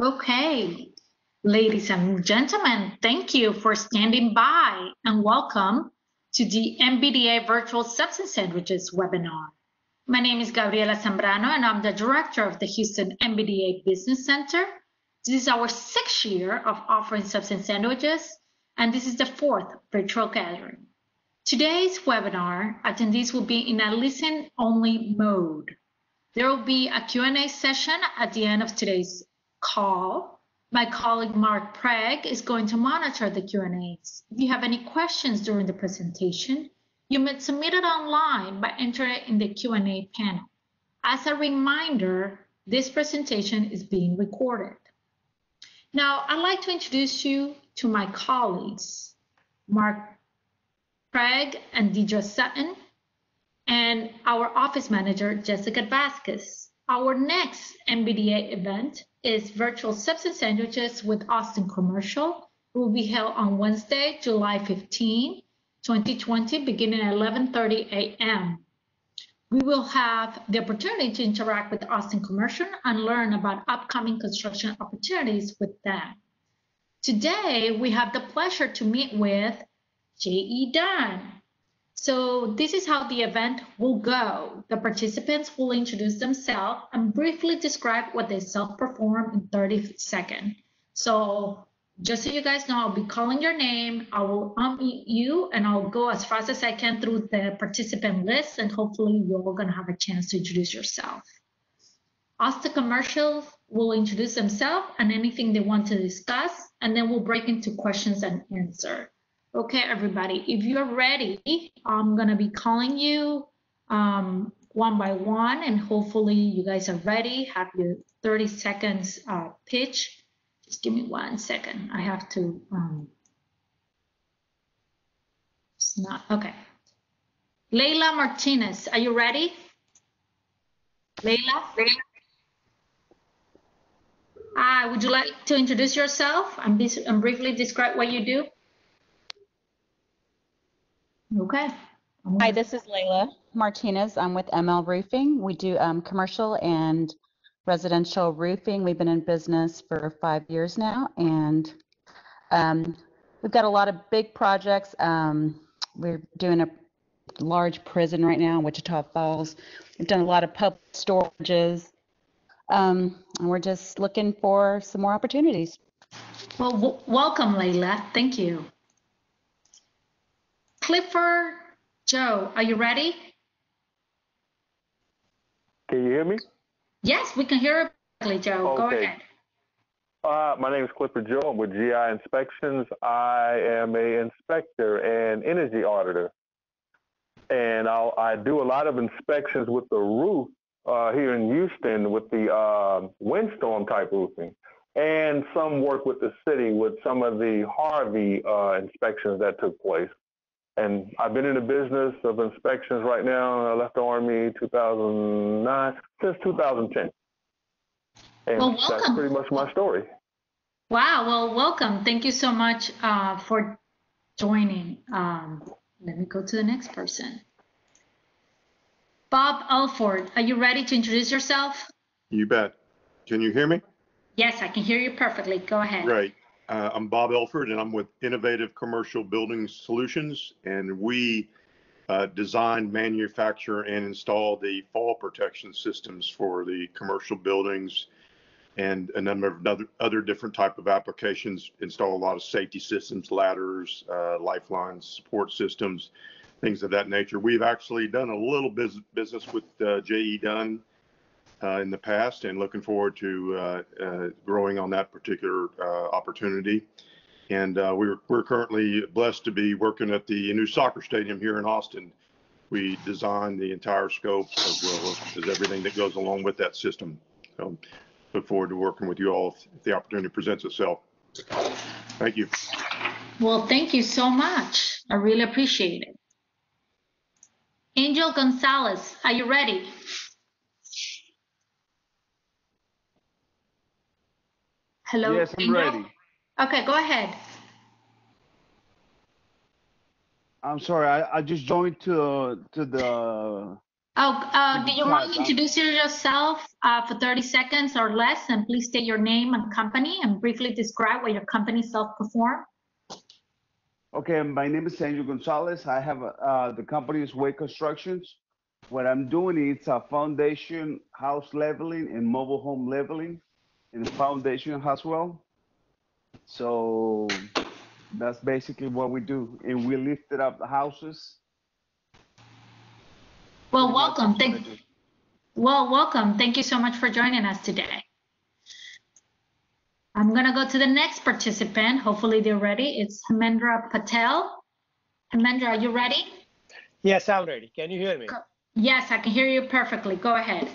Okay, ladies and gentlemen, thank you for standing by and welcome to the MBDA Virtual Substance Sandwiches webinar. My name is Gabriela Zambrano and I'm the director of the Houston MBDA Business Center. This is our 6th year of offering substance sandwiches, and this is the 4th virtual gathering. Today's webinar, attendees will be in a listen-only mode. There will be a Q&A session at the end of today's call. My colleague Mark Prague is going to monitor the Q&As. If you have any questions during the presentation, you may submit it online by entering it in the Q&A panel. As a reminder, this presentation is being recorded. Now, I'd like to introduce you to my colleagues, Mark Prague and Deidre Sutton, and our office manager, Jessica Vasquez. Our next MBDA event is Virtual Substance Sandwiches with Austin Commercial. It will be held on Wednesday, July 15, 2020, beginning at 11:30 a.m. We will have the opportunity to interact with Austin Commercial and learn about upcoming construction opportunities with them. Today, we have the pleasure to meet with JE Dunn. So this is how the event will go. The participants will introduce themselves and briefly describe what they self-perform in 30 seconds. So just so you guys know, I'll be calling your name, I will unmute you, and I'll go as fast as I can through the participant list, and hopefully you're all gonna have a chance to introduce yourself. Austin Commercial will introduce themselves and anything they want to discuss, and then we'll break into questions and answer. Okay, everybody, if you're ready, I'm gonna be calling you one by one, and hopefully you guys are ready, have your 30 seconds pitch. Just give me 1 second. I have to, it's not, okay. Leila Martinez, are you ready? Leila? Would you like to introduce yourself and briefly describe what you do? Okay. Hi, this is Leila Martinez. I'm with ML Roofing. We do commercial and residential roofing. We've been in business for 5 years now, and we've got a lot of big projects. We're doing a large prison right now in Wichita Falls. We've done a lot of public storages, and we're just looking for some more opportunities. Well, welcome, Leila. Thank you. Clifford Joe, are you ready? Can you hear me? Yes, we can hear you perfectly, Joe. Okay. Go ahead. My name is Clifford Joe. I'm with GI Inspections. I am an inspector and energy auditor. And I do a lot of inspections with the roof here in Houston with the windstorm type roofing, and some work with the city with some of the Harvey inspections that took place. And I've been in the business of inspections right now. I left the Army 2009, since 2010. And well, welcome. That's pretty much my story. Wow, well, welcome. Thank you so much for joining. Let me go to the next person. Bob Alford, are you ready to introduce yourself? You bet. Can you hear me? Yes, I can hear you perfectly. Go ahead. Great. I'm Bob Elford, and I'm with Innovative Commercial Building Solutions, and we design, manufacture, and install the fall protection systems for the commercial buildings and a number of other different type of applications. Install a lot of safety systems, ladders, lifelines, support systems, things of that nature. We've actually done a little business with JE Dunn in the past, and looking forward to growing on that particular opportunity. And we're currently blessed to be working at the new soccer stadium here in Austin. We designed the entire scope as well as everything that goes along with that system. So look forward to working with you all if the opportunity presents itself. Thank you. Well, thank you so much. I really appreciate it. Angel Gonzalez, are you ready? Hello. Yes, I'm Angel? ready. Okay, go ahead. I'm sorry, I just joined to the Do you mind introducing yourself for 30 seconds or less, and please state your name and company and briefly describe what your company self-perform? Okay, my name is Angel Gonzalez. I have the company is Way Constructions. What I'm doing is foundation, house leveling, and mobile home leveling, and foundation as well. So that's basically what we do, and we lifted up the houses. Well, welcome. Welcome. Thank you so much for joining us today. I'm going to go to the next participant. Hopefully they're ready. It's Hemendra Patel. Hemendra, are you ready? Yes, I'm ready. Can you hear me? Yes, I can hear you perfectly. Go ahead.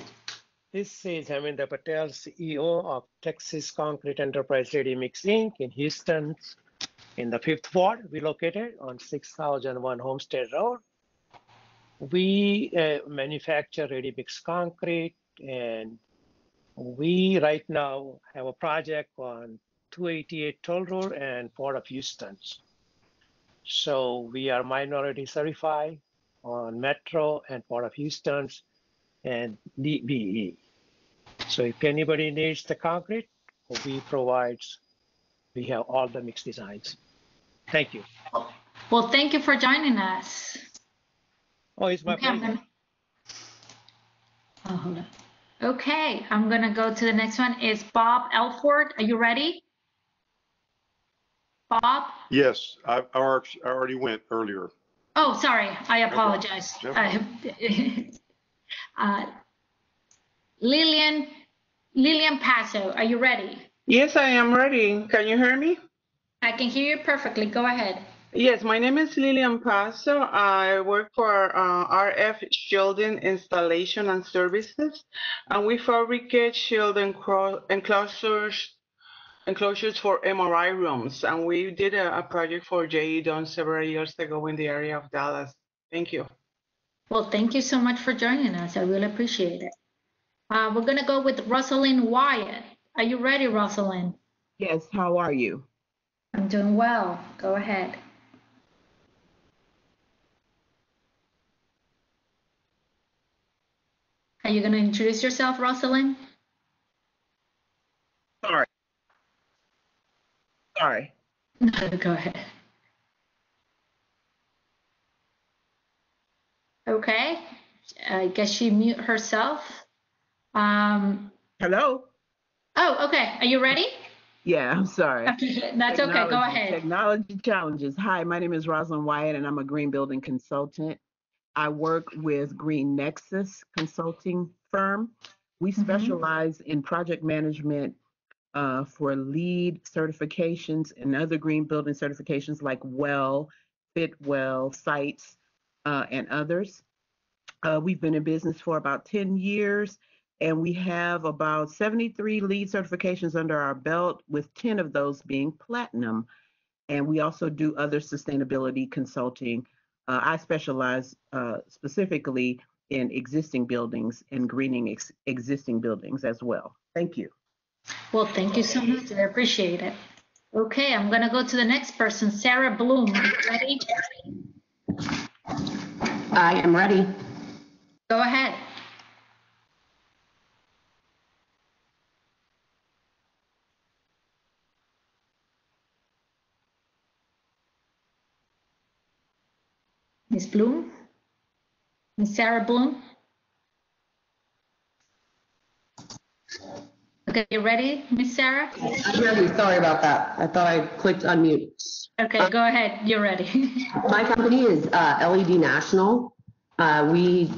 This is Hemendra Patel, CEO of Texas Concrete Enterprise Ready Mix Inc. in Houston, in the 5th Ward. We located on 6001 Homestead Road. We manufacture ready mix concrete, and we right now have a project on 288 Toll Road and Port of Houston. So we are minority certified on Metro and Port of Houston and DBE. So if anybody needs the concrete, we have all the mix designs. Thank you. Well, thank you for joining us. Oh, it's my pleasure. Hold on. Okay, I'm gonna go to the next one. Is Bob Elford? Are you ready? Bob? Yes, I already went earlier. Oh, sorry. I apologize. No Lillian Paso, are you ready? Yes, I am ready. Can you hear me? I can hear you perfectly. Go ahead. Yes, my name is Lillian Paso. I work for RF Shielding Installation and Services, and we fabricate shield enclosures for MRI rooms. And we did a project for JE Dunn several years ago in the area of Dallas. Thank you. Well, thank you so much for joining us. I really appreciate it. We're going to go with Rosalind Wyatt. Are you ready, Rosalind? Yes, how are you? I'm doing well. Go ahead. Are you going to introduce yourself, Rosalind? Sorry. Go ahead. Okay. I guess she mute herself. Hello? Oh, okay. Are you ready? Yeah, I'm sorry. That's okay. Go ahead. Technology challenges. Hi, my name is Rosalind Wyatt, and I'm a green building consultant. I work with Green Nexus Consulting firm. We specialize in project management for LEED certifications and other green building certifications like WELL, FitWell, Sites, and others. We've been in business for about 10 years, and we have about 73 LEED certifications under our belt, with 10 of those being platinum. And we also do other sustainability consulting. I specialize specifically in existing buildings and greening existing buildings as well. Thank you. Well, thank you so much. I appreciate it. Okay, I'm going to go to the next person, Sarah Bloom. Are you ready? I am ready. Go ahead. Ms. Bloom? Ms. Sarah Bloom? Okay, you ready, Ms. Sarah? I'm ready. Sorry about that. I thought I clicked unmute. Okay, go ahead. You're ready. My company is LED National. We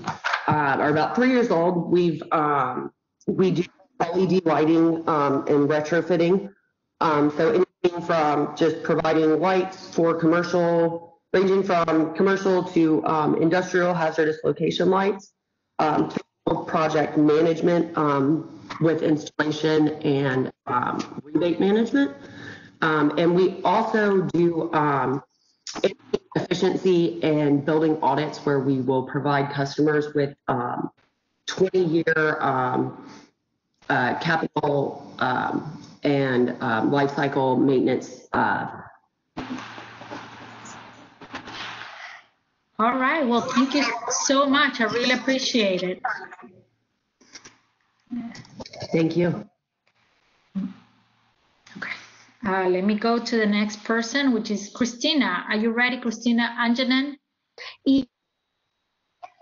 are about 3 years old. We do LED lighting and retrofitting. So anything from just providing lights for commercial, ranging from commercial to industrial hazardous location lights, project management with installation and rebate management. And we also do efficiency and building audits, where we will provide customers with 20-year capital and life cycle maintenance All right. Well, thank you so much. I really appreciate it. Thank you. Okay. Let me go to the next person, which is Christina. Are you ready, Christina Anjanen?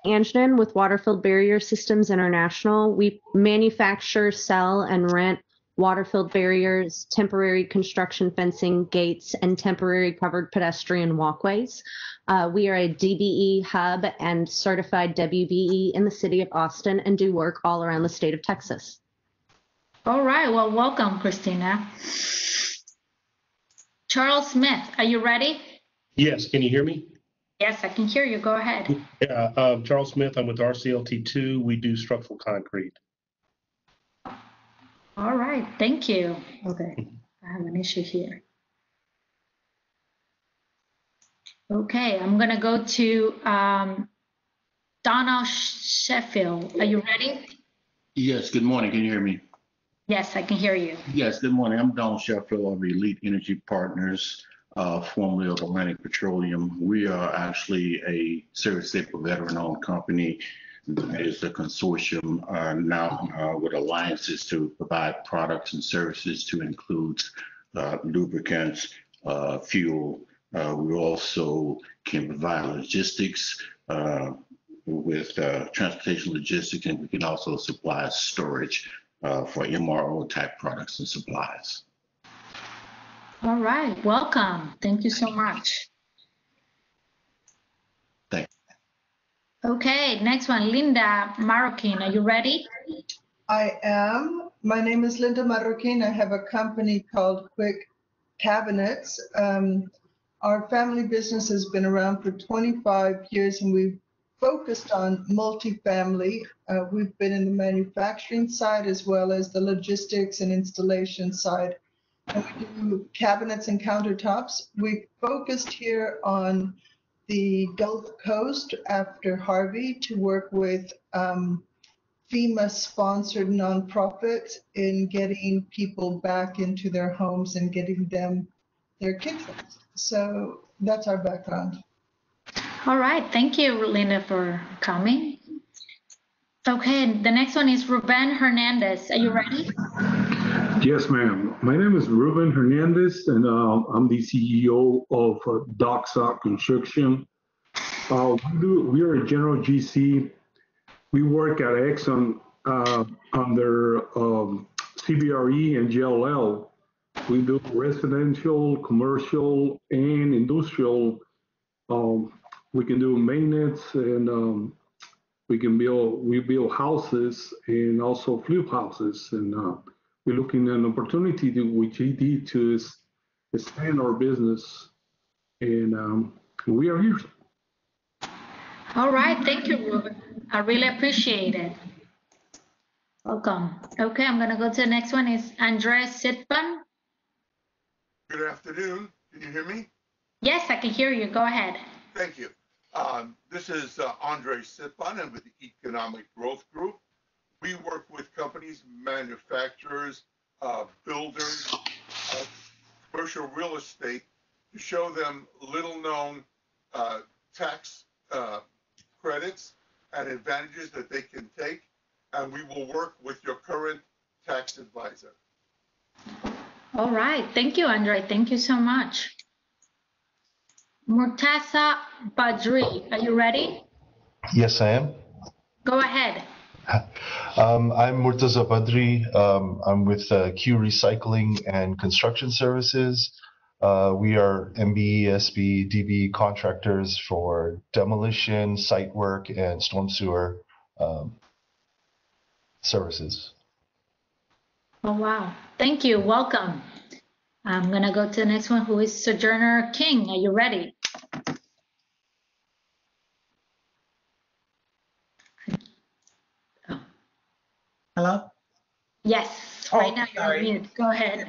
Anjanen with Water-Filled Barrier Systems International. We manufacture, sell, and rent water-filled barriers, temporary construction fencing, gates, and temporary covered pedestrian walkways. We are a DBE hub and certified WBE in the city of Austin and do work all around the state of Texas. All right. Well, welcome, Christina. Charles Smith, are you ready? Yes, can you hear me? Yes, I can hear you. Go ahead. Yeah, Charles Smith, I'm with RCLT2. We do structural concrete. All right, thank you. Okay, I have an issue here. Okay, I'm gonna go to Donna Sheffield. Are you ready? Yes, good morning. Can you hear me? Yes, I can hear you. Yes, good morning. I'm Donald Sheffield of Elite Energy Partners, formerly of Atlantic Petroleum. We are actually a service staple veteran-owned company that is a consortium now with alliances to provide products and services to include lubricants, fuel. We also can provide logistics with transportation logistics, and we can also supply storage for MRO type products and supplies. All right, welcome. Thank you so much. Thank you. Okay, next one, Linda Marroquin. Are you ready? I am. My name is Linda Marroquin. I have a company called Quick Cabinets. Our family business has been around for 25 years and we've focused on multifamily. We've been in the manufacturing side as well as the logistics and installation side. And we do cabinets and countertops. We focused here on the Gulf Coast after Harvey to work with FEMA-sponsored nonprofits in getting people back into their homes and getting them their kitchens. So that's our background. All right, thank you, Linda, for coming. Okay, the next one is Ruben Hernandez. Are you ready? Yes, ma'am. My name is Ruben Hernandez, and I'm the CEO of Doxa Construction. We are a general GC. We work at Exxon under CBRE and GLL. We do residential, commercial, and industrial. We can do maintenance, and we build houses and also flip houses. And we're looking at an opportunity with GD to expand our business, and we are here. All right, thank you, Ruben. I really appreciate it. Welcome. Okay, I'm gonna go to the next one. Is Andres Sitpan. Good afternoon. Can you hear me? Yes, I can hear you. Go ahead. Thank you. This is Andre Sitpan. I'm with the Economic Growth Group. We work with companies, manufacturers, builders, commercial real estate to show them little-known tax credits and advantages that they can take, and we will work with your current tax advisor. All right. Thank you, Andre. Thank you so much. Murtaza Badri, are you ready? Yes, I am. Go ahead. I'm Murtaza Badri. I'm with Q Recycling and Construction Services. We are MBE, DB contractors for demolition, site work, and storm sewer services. Oh, wow. Thank you. Welcome. I'm going to go to the next one, who is Sojourner King. Are you ready? Hello? Yes, right now you're on mute. Go ahead.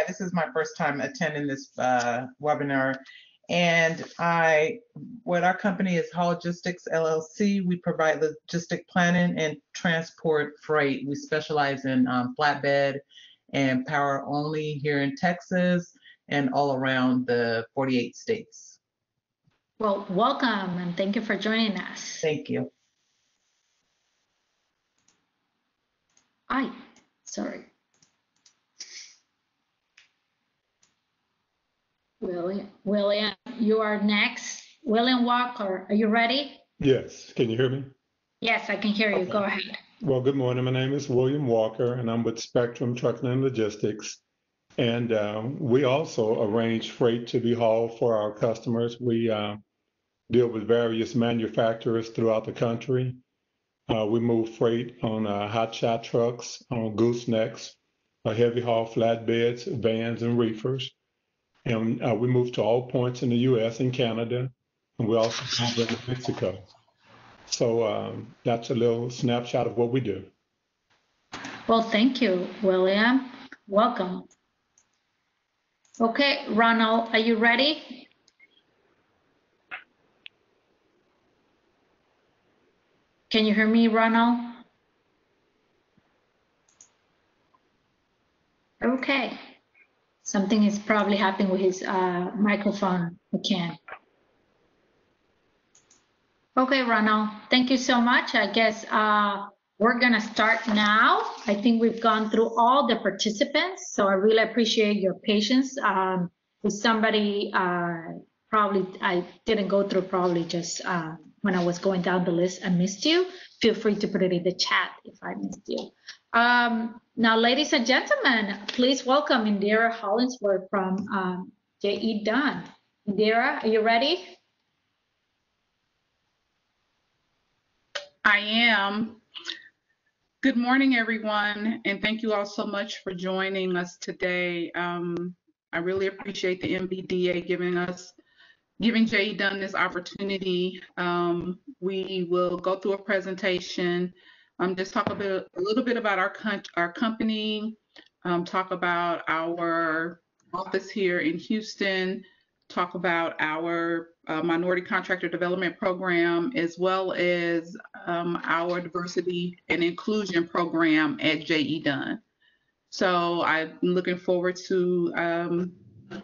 This is my first time attending this webinar. And what our company is Logistics LLC. We provide logistic planning and transport freight. We specialize in flatbed and power only here in Texas and all around the 48 states. Well, welcome and thank you for joining us. Thank you. Sorry. William, you are next. William Walker, are you ready? Yes, can you hear me? Yes, I can hear you. Okay. Go ahead. Well, good morning. My name is William Walker, and I'm with Spectrum Trucking and Logistics. And we also arrange freight to be hauled for our customers. We deal with various manufacturers throughout the country. We move freight on hot shot trucks, on goosenecks, heavy haul flatbeds, vans, and reefers. And we move to all points in the U.S. and Canada, and we also move into Mexico. So that's a little snapshot of what we do. Well, thank you, William. Welcome. Okay, Ronald, are you ready? Can you hear me, Ronald? Okay. Something is probably happening with his microphone again. Okay, Ronald, thank you so much. I guess we're gonna start now. I think we've gone through all the participants, so I really appreciate your patience. If somebody probably I didn't go through probably just when I was going down the list, I missed you. Feel free to put it in the chat if I missed you. Now, ladies and gentlemen, please welcome Indira Hollingsworth from JE Dunn. Indira, are you ready? I am. Good morning, everyone, and thank you all so much for joining us today. I really appreciate the MBDA giving JE Dunn this opportunity. We will go through a presentation, just talk a little bit about our company, talk about our office here in Houston, talk about our minority contractor development program, as well as our diversity and inclusion program at JE Dunn. So I'm looking forward to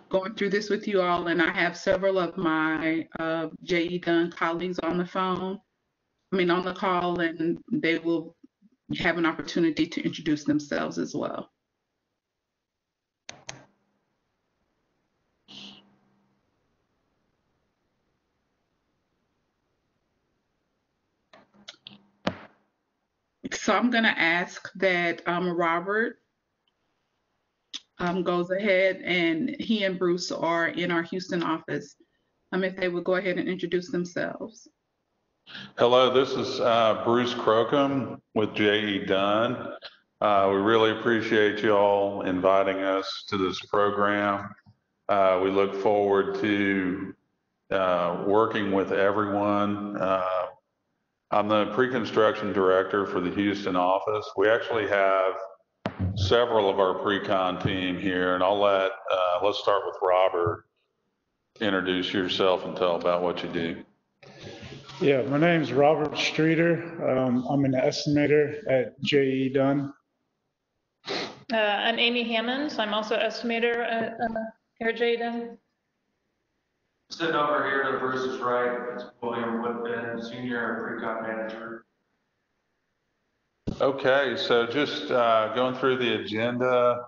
going through this with you all, and I have several of my JE Dunn colleagues on the call, and they will have an opportunity to introduce themselves as well. So I'm going to ask that Robert goes ahead, and he and Bruce are in our Houston office. If they would go ahead and introduce themselves. Hello, this is Bruce Crocombe with JE Dunn. We really appreciate you all inviting us to this program. We look forward to working with everyone. I'm the pre-construction director for the Houston office. We actually have several of our pre-con team here, and let's start with Robert. Introduce yourself and tell about what you do. Yeah, my name is Robert Streeter. I'm an estimator at JE Dunn. I'm Amy Hammonds. I'm also estimator here at JE Dunn. Sitting over here to Bruce's right, it's William Woodbin, Senior Pre-Con Manager. Okay, so just going through the agenda,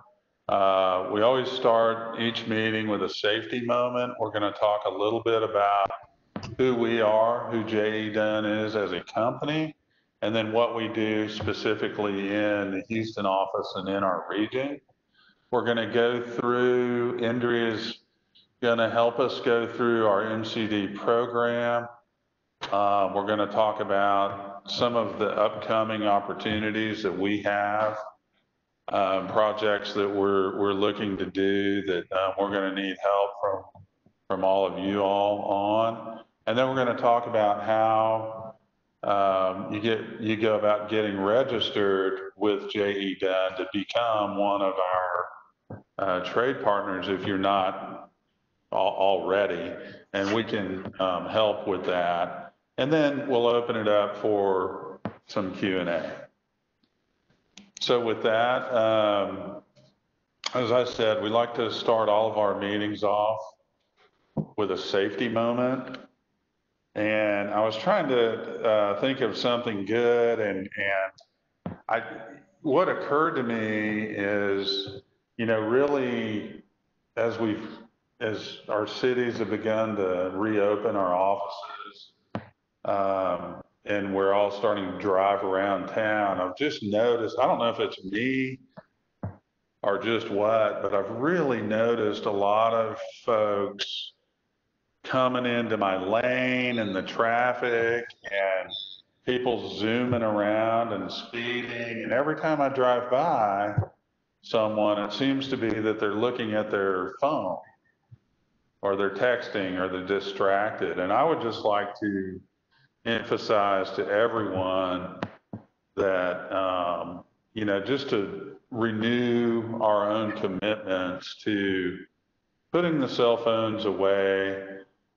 we always start each meeting with a safety moment. We're going to talk a little bit about who we are, who JE Dunn is as a company, and then what we do specifically in the Houston office and in our region. We're going to go through, Indria's going to help us go through our MCD program. We're going to talk about some of the upcoming opportunities that we have, projects that we're looking to do that we're going to need help from all of you all on. And then we're going to talk about how you go about getting registered with JE Dunn to become one of our trade partners if you're not already, and we can help with that. And then we'll open it up for some Q&A. So with that, as I said, we like to start all of our meetings off with a safety moment. And I was trying to think of something good, and what occurred to me is, really, as our cities have begun to reopen our offices, and we're all starting to drive around town, I've just noticed, I don't know if it's me or just what, but I've really noticed a lot of folks coming into my lane and the traffic and people zooming around and speeding. And every time I drive by someone, it seems to be that they're looking at their phone or they're texting or they're distracted. And I would just like to emphasize to everyone that, just to renew our own commitments to putting the cell phones away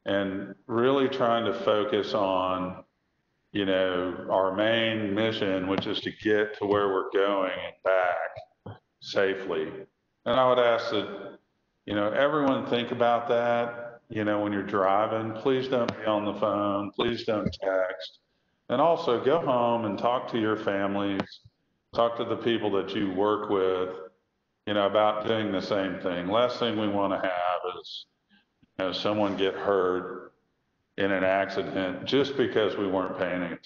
and really trying to focus on, our main mission, which is to get to where we're going and back safely. And I would ask that, everyone think about that, when you're driving. Please don't be on the phone. Please don't text. And also go home and talk to your families, talk to the people that you work with, about doing the same thing. Last thing we want to have is, someone get hurt in an accident just because we weren't paying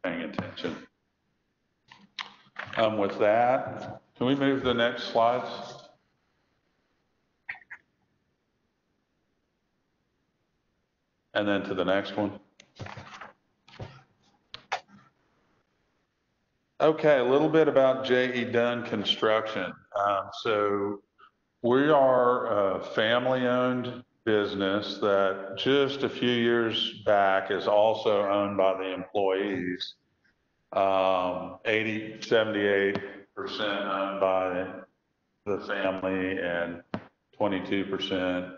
attention. With that, can we move to the next slides? And then to the next one. Okay, a little bit about JE Dunn Construction. So we are a family-owned business that just a few years back is also owned by the employees. 78% owned by the family and 22%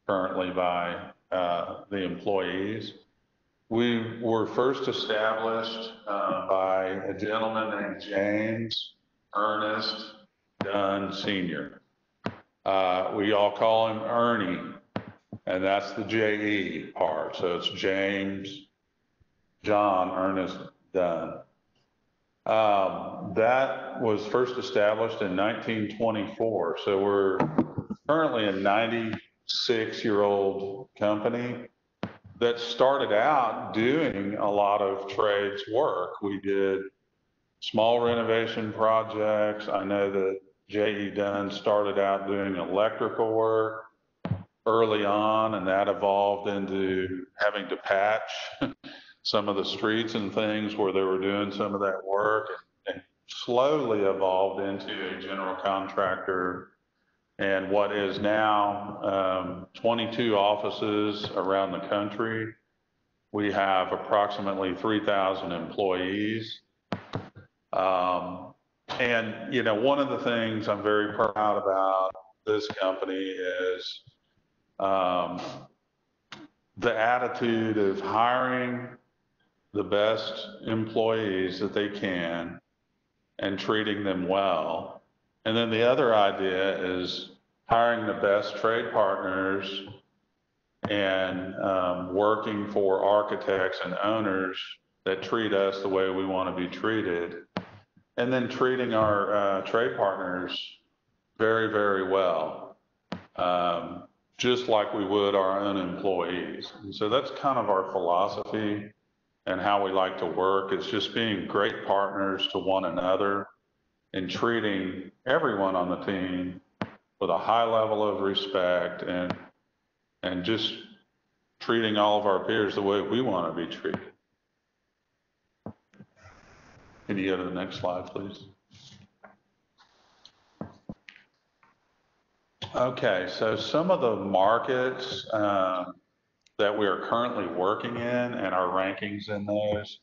currently by the employees. We were first established by a gentleman named James Ernest Dunn Sr. We all call him Ernie, and that's the JE part. So it's James John Ernest Dunn. That was first established in 1924. So we're currently a 96-year-old company that started out doing a lot of trades work. We did small renovation projects. I know that JE Dunn started out doing electrical work early on, and that evolved into having to patch some of the streets and things where they were doing some of that work, and slowly evolved into a general contractor. And what is now 22 offices around the country. We have approximately 3,000 employees. And, one of the things I'm very proud about this company is the attitude of hiring the best employees that they can and treating them well. And then the other idea is hiring the best trade partners and working for architects and owners that treat us the way we want to be treated. And then treating our trade partners very, very well, just like we would our own employees. And so that's kind of our philosophy and how we like to work. It's just being great partners to one another and treating everyone on the team with a high level of respect and just treating all of our peers the way we want to be treated. Can you go to the next slide, please? Okay, so some of the markets that we are currently working in and our rankings in those,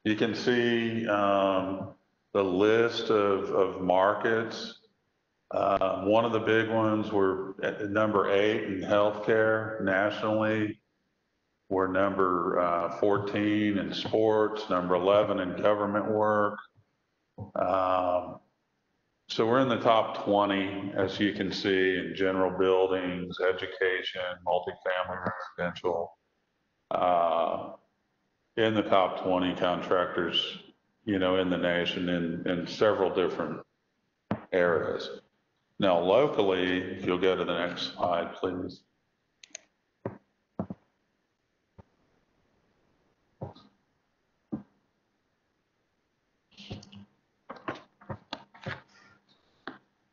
you can see the list of markets. One of the big ones, we're at number 8 in healthcare nationally. We're number 14 in sports, number 11 in government work. So we're in the top 20, as you can see, in general buildings, education, multifamily residential. in the top 20 contractors, in the nation in several different areas. Now, locally, if you'll go to the next slide, please.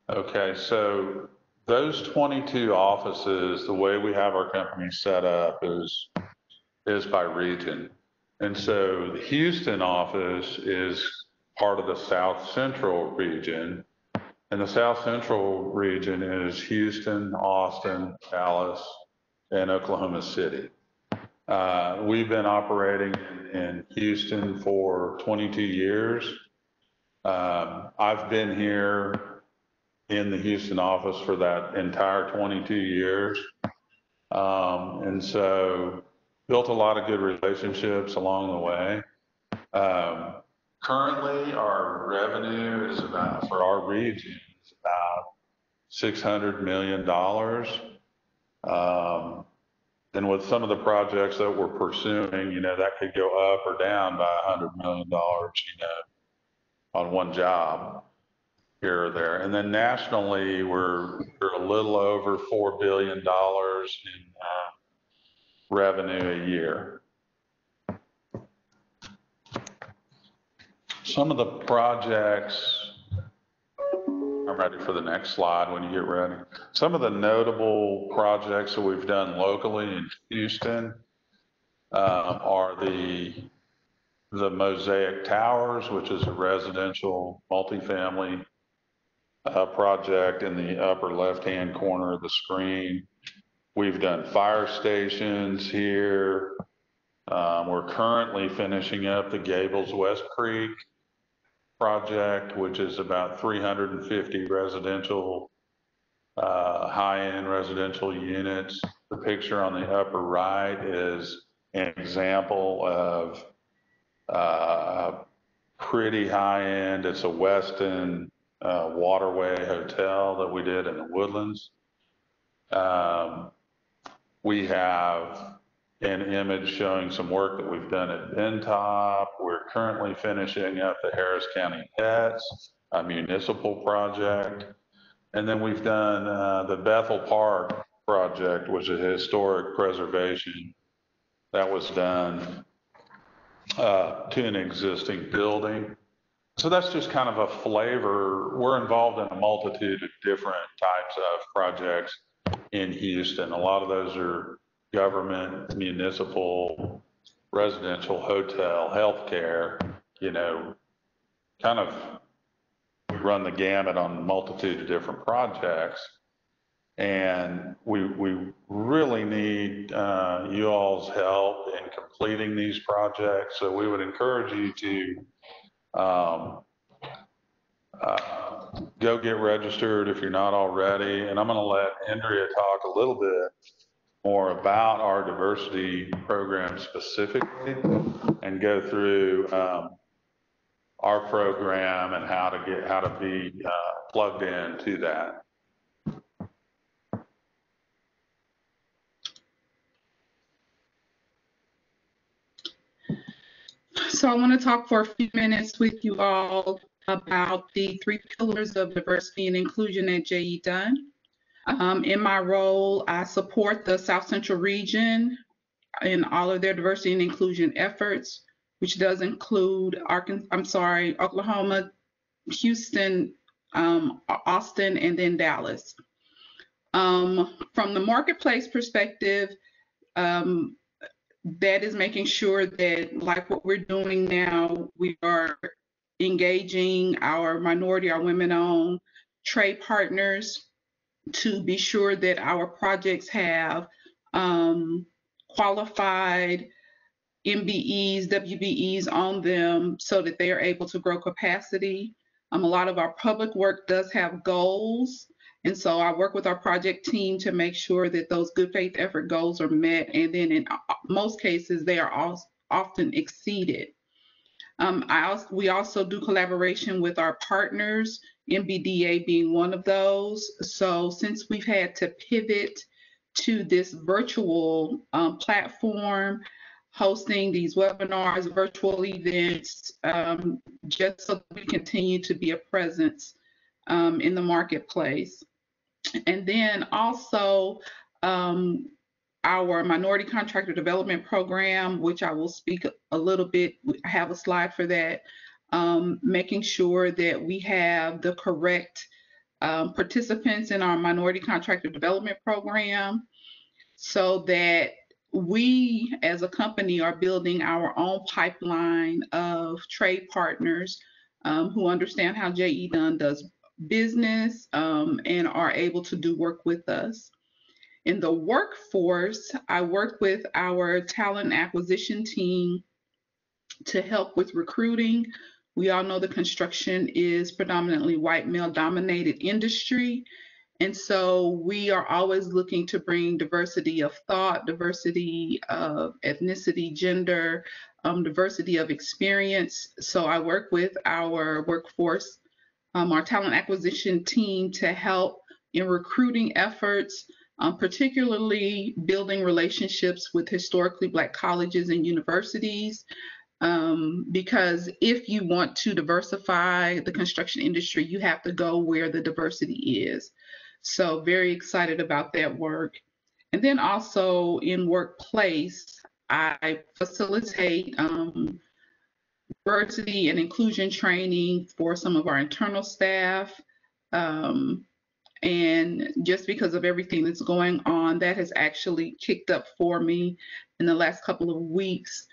Okay, so those 22 offices, the way we have our company set up is by region. And so the Houston office is part of the South Central region. And the South Central region is Houston, Austin, Dallas, and Oklahoma City. We've been operating in Houston for 22 years. I've been here in the Houston office for that entire 22 years. And so built a lot of good relationships along the way. Currently, our revenue is about, for our region, is about $600 million. And with some of the projects that we're pursuing, that could go up or down by $100 million, on one job here or there. And then nationally, we're a little over $4 billion in revenue a year. Some of the projects, I'm ready for the next slide when you get ready. Some of the notable projects that we've done locally in Houston are the Mosaic Towers, which is a residential multifamily project in the upper left-hand corner of the screen. We've done fire stations here. We're currently finishing up the Gables West Creek project, which is about 350 residential, high-end residential units. The picture on the upper right is an example of pretty high-end. It's a Westin Waterway hotel that we did in the Woodlands. We have an image showing some work that we've done at Bentop. We're currently finishing up the Harris County Pets, a municipal project. And then we've done the Bethel Park project, which is a historic preservation that was done to an existing building. So that's just kind of a flavor. We're involved in a multitude of different types of projects in Houston. A lot of those are government, municipal, residential, hotel, healthcare, kind of we run the gamut on a multitude of different projects. And we really need you all's help in completing these projects. So we would encourage you to go get registered if you're not already. And I'm going to let Andrea talk a little bit more about our diversity program specifically and go through our program and how to be plugged into that. So I want to talk for a few minutes with you all about the 3 pillars of diversity and inclusion at JE Dunn. In my role, I support the South Central region in all of their diversity and inclusion efforts, which does include Oklahoma, Houston, Austin, and then Dallas. From the marketplace perspective, that is making sure that, like what we're doing now, we are engaging our minority, our women-owned trade partners to be sure that our projects have qualified MBEs, WBEs on them so that they are able to grow capacity. A lot of our public work does have goals. And so I work with our project team to make sure that those good faith effort goals are met. And then in most cases, they are often exceeded. We also do collaboration with our partners, MBDA being one of those. So since we've had to pivot to this virtual platform, hosting these webinars, virtual events, just so that we continue to be a presence in the marketplace. And then also our minority contractor development program, which I will speak a little bit, I have a slide for that, making sure that we have the correct participants in our minority contractor development program so that we as a company are building our own pipeline of trade partners who understand how JE Dunn does business and are able to do work with us. In the workforce, I work with our talent acquisition team to help with recruiting. We all know the construction is predominantly white male dominated industry. And so we are always looking to bring diversity of thought, diversity of ethnicity, gender, diversity of experience. So I work with our workforce, our talent acquisition team to help in recruiting efforts, particularly building relationships with historically Black colleges and universities. Because if you want to diversify the construction industry, you have to go where the diversity is. So very excited about that work. And then also in workplace, I facilitate diversity and inclusion training for some of our internal staff. And just because of everything that's going on, that has actually kicked up for me in the last couple of weeks,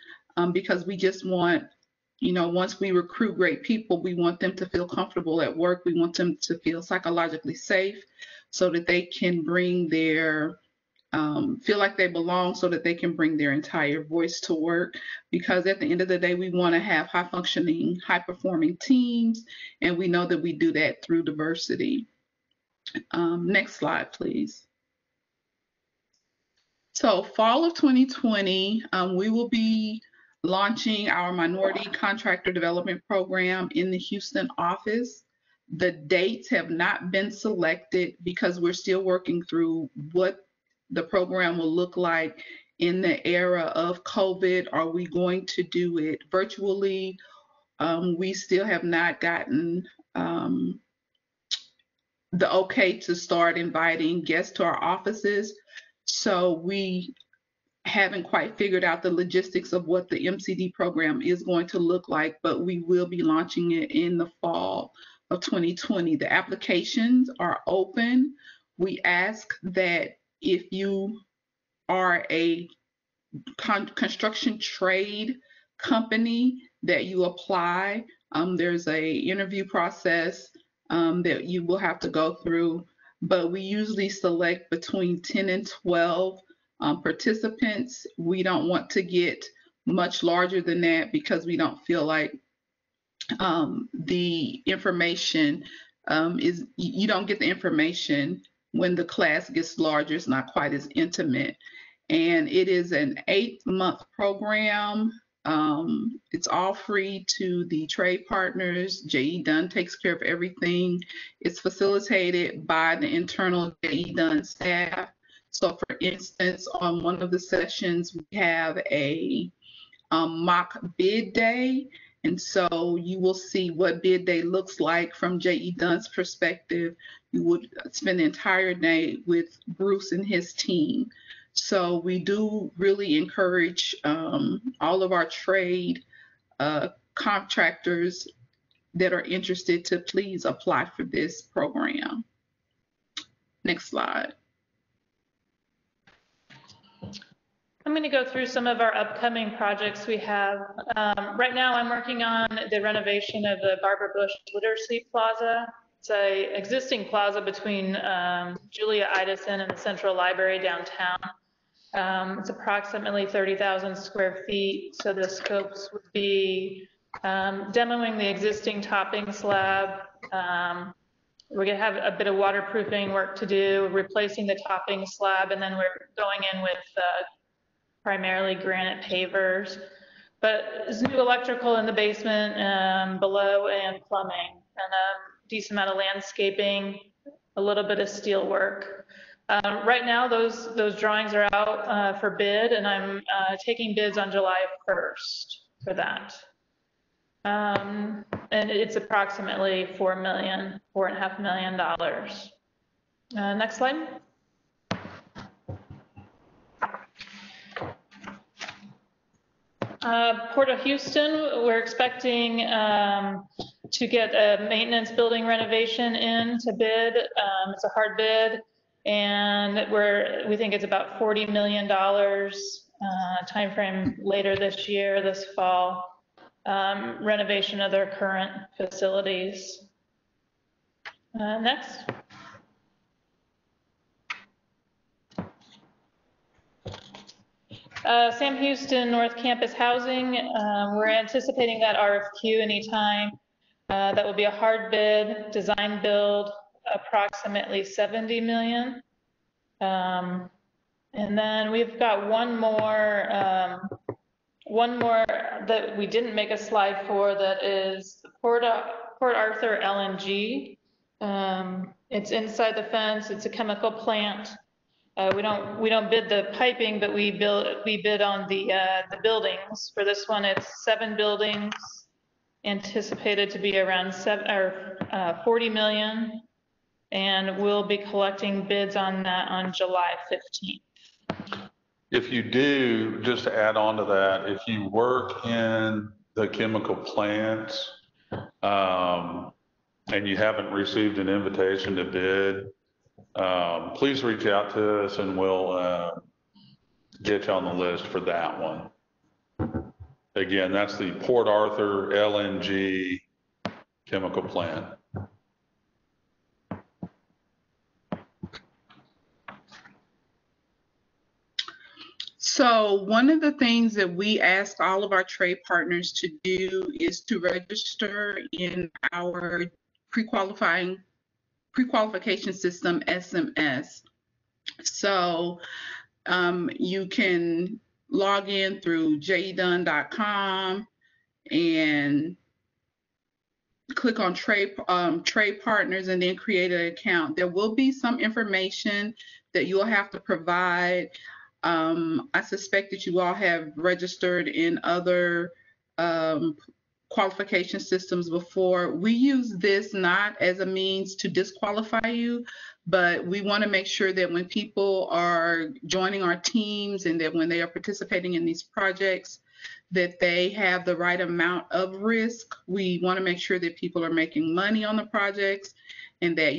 because we just want, you know, once we recruit great people, we want them to feel comfortable at work. We want them to feel psychologically safe so that they can bring their, feel like they belong, so that they can bring their entire voice to work. Because at the end of the day, we want to have high functioning, high performing teams. And we know that we do that through diversity. Next slide, please. So fall of 2020, we will be launching our minority contractor development program in the Houston office. The dates have not been selected because we're still working through what the program will look like in the era of COVID. Are we going to do it virtually? We still have not gotten the okay to start inviting guests to our offices. So we haven't quite figured out the logistics of what the MCD program is going to look like, but we will be launching it in the fall of 2020. The applications are open. We ask that if you are a construction trade company that you apply. There's a interview process that you will have to go through, but we usually select between 10 and 12 participants. We don't want to get much larger than that because we don't feel like the information you don't get the information when the class gets larger. It's not quite as intimate. And it is an 8-month program. It's all free to the trade partners. JE Dunn takes care of everything. It's facilitated by the internal JE Dunn staff. So for instance, on one of the sessions, we have a mock bid day. And so you will see what bid day looks like from JE Dunn's perspective. You would spend the entire day with Bruce and his team. So we do really encourage all of our trade contractors that are interested to please apply for this program. Next slide. I'm going to go through some of our upcoming projects we have. Right now I'm working on the renovation of the Barbara Bush Literacy Plaza. It's an existing plaza between Julia Idison and the Central Library downtown. It's approximately 30,000 square feet, so the scopes would be demoing the existing topping slab. We're going to have a bit of waterproofing work to do, replacing the topping slab, and then we're going in with primarily granite pavers. But there's new electrical in the basement below and plumbing, and a decent amount of landscaping, a little bit of steel work. Right now, those drawings are out for bid, and I'm taking bids on July 1st for that. And it's approximately $4.5 million. Next slide. Port of Houston, we're expecting to get a maintenance building renovation in to bid. It's a hard bid, and we think it's about $40 million timeframe later this year, this fall, renovation of their current facilities. Next. Sam Houston North Campus Housing, we're anticipating that RFQ anytime. That will be a hard bid, design build, approximately $70 million. And then we've got one more that we didn't make a slide for, that is Port Arthur LNG. It's inside the fence. It's a chemical plant. We don't bid the piping, but we bid on the buildings. For this one, it's 7 buildings, anticipated to be around 40 million, and we'll be collecting bids on that on July 15th. If you do, just to add on to that, if you work in the chemical plants and you haven't received an invitation to bid, please reach out to us and we'll get you on the list for that one. Again, that's the Port Arthur LNG chemical plant. So one of the things that we ask all of our trade partners to do is to register in our pre-qualification system, SMS. So you can log in through jedunn.com and click on trade partners and then create an account. There will be some information that you'll have to provide. I suspect that you all have registered in other qualification systems before. We use this not as a means to disqualify you, but we want to make sure that when people are joining our teams and that when they are participating in these projects, that they have the right amount of risk. We want to make sure that people are making money on the projects and that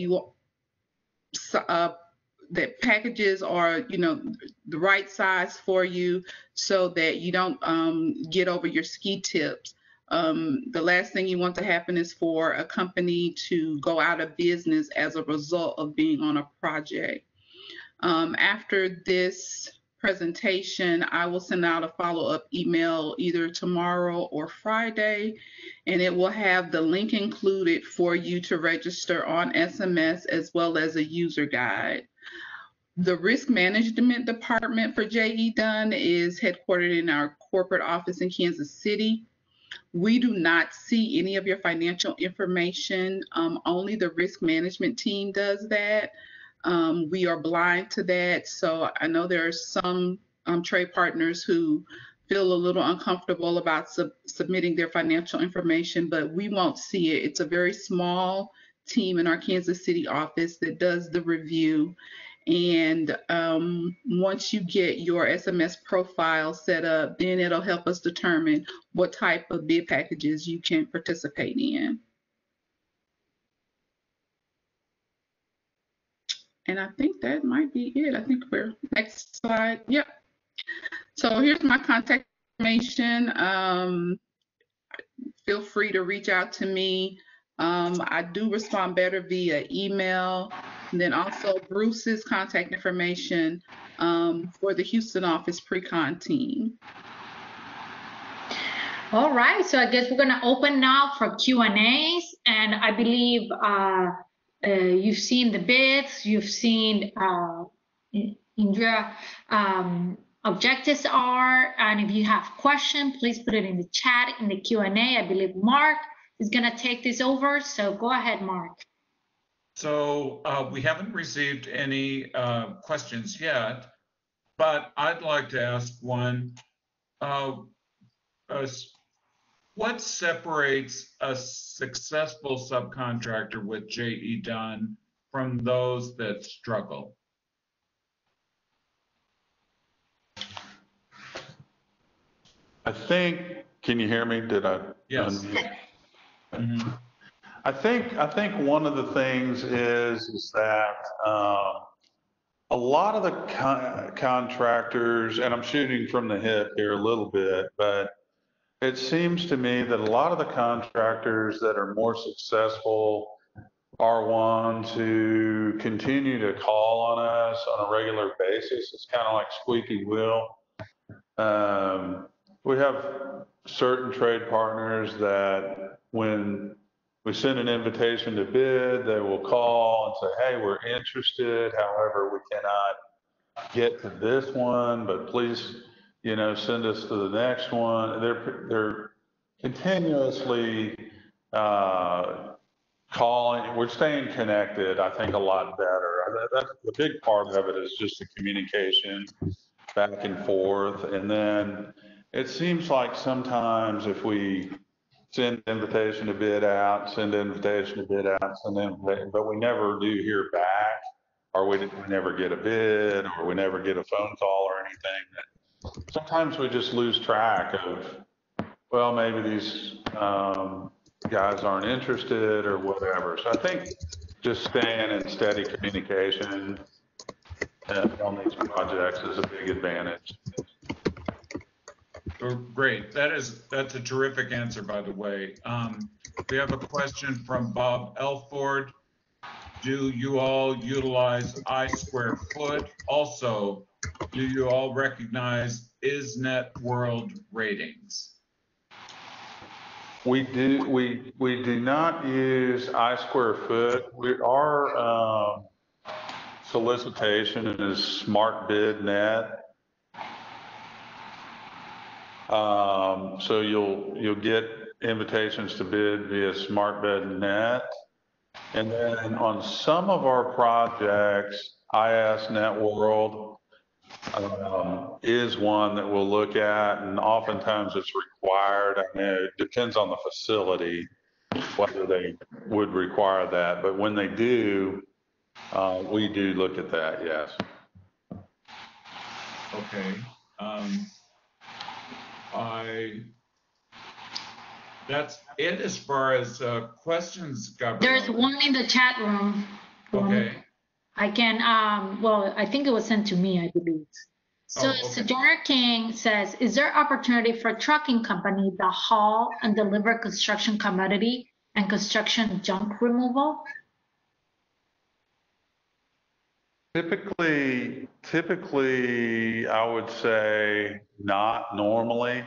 that packages are, the right size for you so that you don't get over your ski tips. The last thing you want to happen is for a company to go out of business as a result of being on a project. After this presentation, I will send out a follow-up email either tomorrow or Friday, and it will have the link included for you to register on SMS as well as a user guide. The risk management department for JE Dunn is headquartered in our corporate office in Kansas City. We do not see any of your financial information. Only the risk management team does that. We are blind to that. So I know there are some trade partners who feel a little uncomfortable about submitting their financial information, but we won't see it. It's a very small team in our Kansas City office that does the review. And once you get your SMS profile set up, then it'll help us determine what type of bid packages you can participate in. And I think that might be it. I think we're next slide. Yep. So here's my contact information. Feel free to reach out to me. I do respond better via email. And then also Bruce's contact information for the Houston office pre-con team. All right, so I guess we're gonna open now for Q&As, and I believe you've seen the bids, you've seen Indra objectives are, and if you have questions, please put it in the chat in the Q&A. I believe Mark is gonna take this over, so go ahead, Mark. So we haven't received any questions yet, but I'd like to ask one. What separates a successful subcontractor with JE Dunn from those that struggle? I think, can you hear me? Did I? Yes. Mm-hmm. I think one of the things is that a lot of the contractors, and I'm shooting from the hip here a little bit, but it seems to me that a lot of the contractors that are more successful are ones who continue to call on us on a regular basis. It's kind of like squeaky wheel. We have certain trade partners that when we send an invitation to bid, they will call and say, hey, we're interested. However, we cannot get to this one, but please, you know, send us to the next one. They're continuously calling. We're staying connected, I think, a lot better. That's the big part of it, is just the communication back and forth. And then it seems like sometimes if we send invitation to bid out, send invitation to bid out, but we never do hear back, or we never get a bid, or we never get a phone call or anything. Sometimes we just lose track of, well, maybe these guys aren't interested or whatever. So I think just staying in steady communication on these projects is a big advantage. Great. That's a terrific answer, by the way. We have a question from Bob Elford. Do you all utilize I square foot? Also, do you all recognize ISNet World ratings? We do not use I square foot. Our solicitation is Smart Bid Net. So you'll get invitations to bid via Smart Bid Net. And then on some of our projects, ISNet World is one that we'll look at, and oftentimes it's required. I mean, it depends on the facility whether they would require that, but when they do, we do look at that, yes. Okay. That's it as far as questions, Gabrielle. There's one in the chat room. Okay. I can, well, I think it was sent to me, I believe. So Sojourner King says, is there opportunity for a trucking company that haul and deliver construction commodity and construction junk removal? Typically, I would say not normally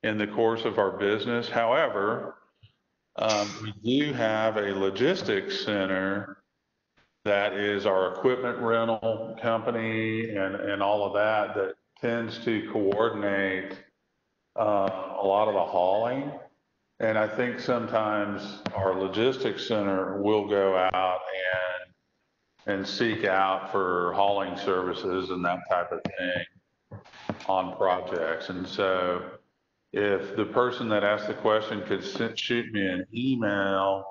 in the course of our business. However, we do have a logistics center that is our equipment rental company and all of that tends to coordinate a lot of the hauling. And I think sometimes our logistics center will go out and seek out for hauling services and that type of thing on projects. And so if the person that asked the question could shoot me an email,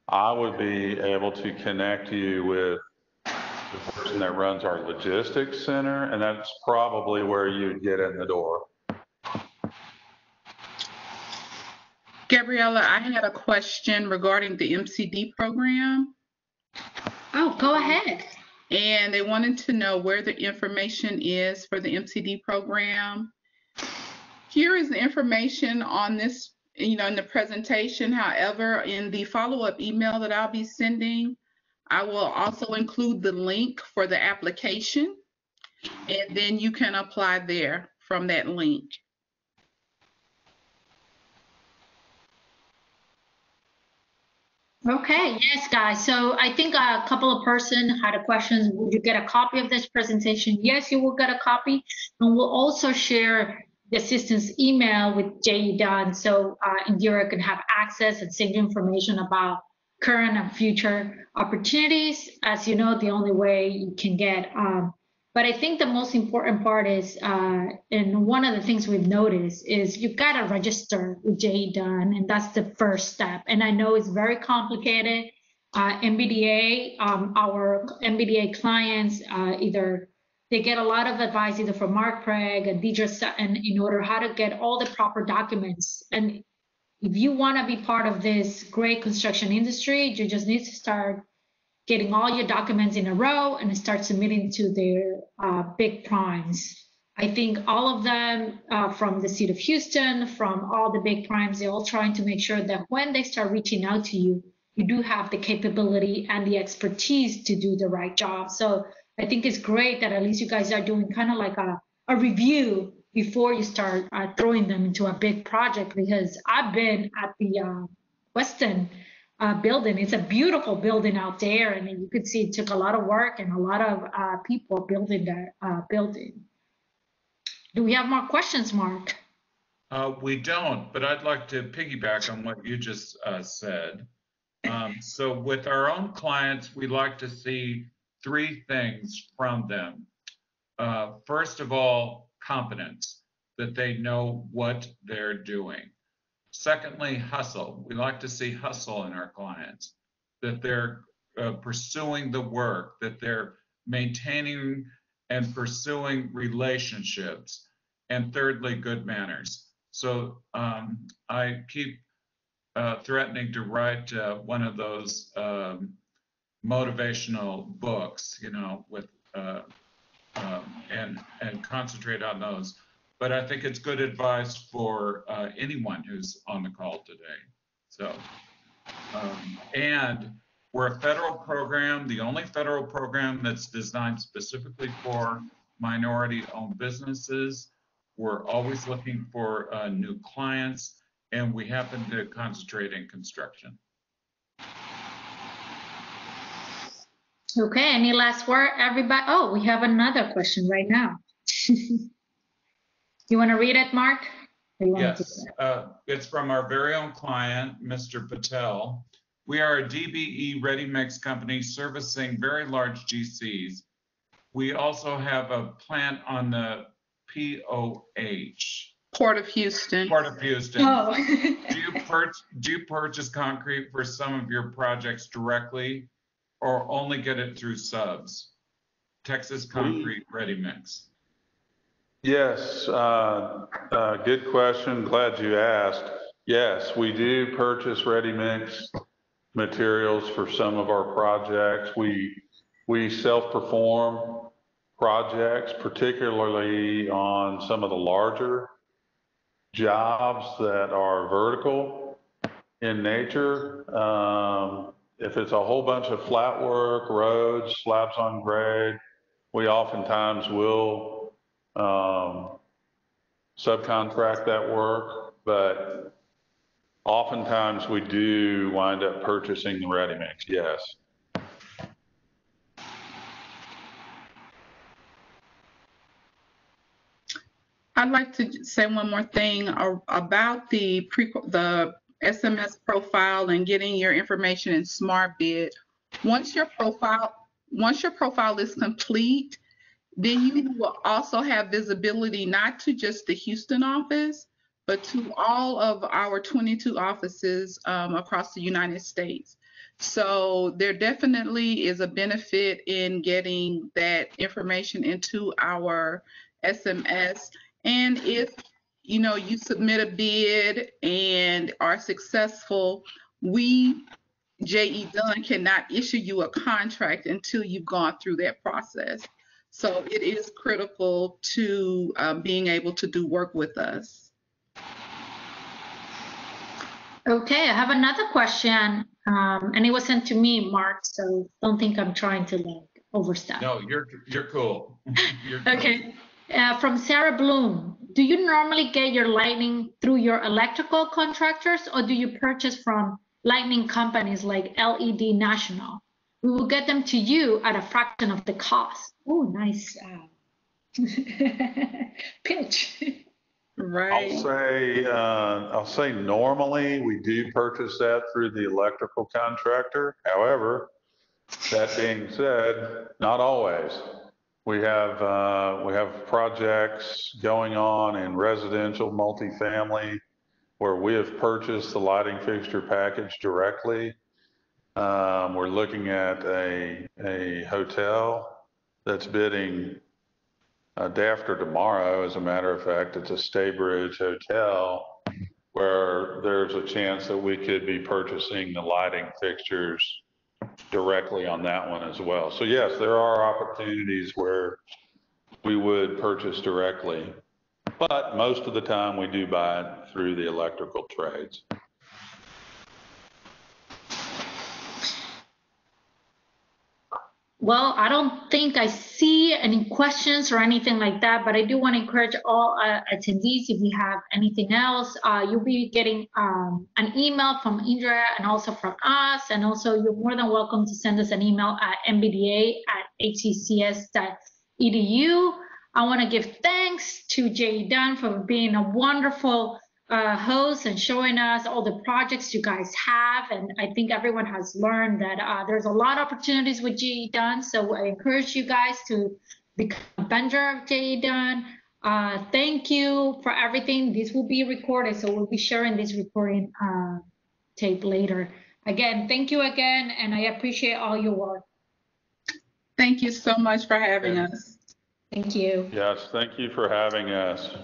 I would be able to connect you with the person that runs our logistics center, and that's probably where you'd get in the door. Gabriella, I had a question regarding the MCD program. Oh, go ahead. And they wanted to know where the information is for the MCD program. Here is the information on this, you know, in the presentation. However, in the follow-up email that I'll be sending, I will also include the link for the application, and then you can apply there from that link. Okay, yes, guys. So I think a couple of persons had a question. Would you get a copy of this presentation? Yes, you will get a copy. And we'll also share the assistance email with JE Dunn, so Indira can have access and save information about current and future opportunities. As you know, the only way you can get. But I think the most important part is, and one of the things we've noticed is you've got to register with JE Dunn, and that's the first step. And I know it's very complicated. MBDA, our MBDA clients, either they get a lot of advice either from Mark Craig and Deidre, and in order how to get all the proper documents. And if you want to be part of this great construction industry, you just need to start getting all your documents in a row and start submitting to their big primes. I think all of them from the city of Houston, from all the big primes, they're all trying to make sure that when they start reaching out to you, you do have the capability and the expertise to do the right job. So I think it's great that at least you guys are doing kind of like a review before you start throwing them into a big project, because I've been at the Weston building. It's a beautiful building out there, and you could see it took a lot of work and a lot of people building that building. Do we have more questions, Mark? We don't, but I'd like to piggyback on what you just said. So with our own clients, we like to see 3 things from them. First of all, competence, that they know what they're doing. Secondly, hustle. We like to see hustle in our clients, that they're pursuing the work, that they're maintaining and pursuing relationships. And thirdly, good manners. So I keep threatening to write one of those motivational books, you know, with and concentrate on those. But I think it's good advice for anyone who's on the call today. So, and we're a federal program, the only federal program that's designed specifically for minority-owned businesses. We're always looking for new clients, and we happen to concentrate in construction. Okay, any last word, everybody? Oh, we have another question right now. You want to read it, Mark? Yes, it's from our very own client, Mr. Patel. We are a DBE ready mix company servicing very large GCs. We also have a plant on the POH. Port of Houston. Port of Houston. Oh. Do you purchase concrete for some of your projects directly, or only get it through subs? Texas Concrete Ready Mix. Yes, good question. Glad you asked. Yes, we do purchase ready mix materials for some of our projects. We self-perform projects, particularly on some of the larger jobs that are vertical in nature. If it's a whole bunch of flat work, roads, slabs on grade, we oftentimes will subcontract that work, but oftentimes we do wind up purchasing the ready mix, yes. I'd like to say one more thing about the SMS profile and getting your information in SmartBid. Once your profile is complete, then you will also have visibility not to just the Houston office, but to all of our 22 offices across the United States. So there definitely is a benefit in getting that information into our SMS. And if you submit a bid and are successful, we, JE Dunn, cannot issue you a contract until you've gone through that process. So it is critical to being able to do work with us. Okay, I have another question, and it was sent to me, Mark, so don't think I'm trying to overstep. No, you're cool. You're okay. From Sarah Bloom, do you normally get your lighting through your electrical contractors, or do you purchase from lighting companies like LED National? We will get them to you at a fraction of the cost. Oh, nice pitch. Right. I'll say normally we do purchase that through the electrical contractor. However, that being said, not always. We have projects going on in residential multifamily where we have purchased the lighting fixture package directly. We're looking at a hotel that's bidding day after tomorrow. As a matter of fact, it's a Staybridge hotel where there's a chance that we could be purchasing the lighting fixtures directly on that one as well. So yes, there are opportunities where we would purchase directly, but most of the time we do buy it through the electrical trades. Well, I don't think I see any questions or anything like that, but I do want to encourage all attendees, if you have anything else, you'll be getting an email from Indra and also from us. And also you're more than welcome to send us an email at mbda@hccs.edu. I want to give thanks to JE Dunn for being a wonderful host and showing us all the projects you guys have. And I think everyone has learned that there's a lot of opportunities with JE Dunn. So I encourage you guys to become a vendor of JE Dunn. Thank you for everything. This will be recorded, so we'll be sharing this recording tape later. Again, thank you again, and I appreciate all your work. Thank you so much for having us. Thank you. Yes, thank you for having us.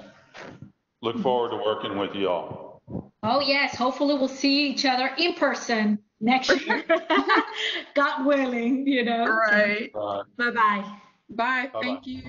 Look forward to working with you all. Oh yes, hopefully we'll see each other in person next year. God willing, you know. Right. Bye-bye. Bye. Thank you.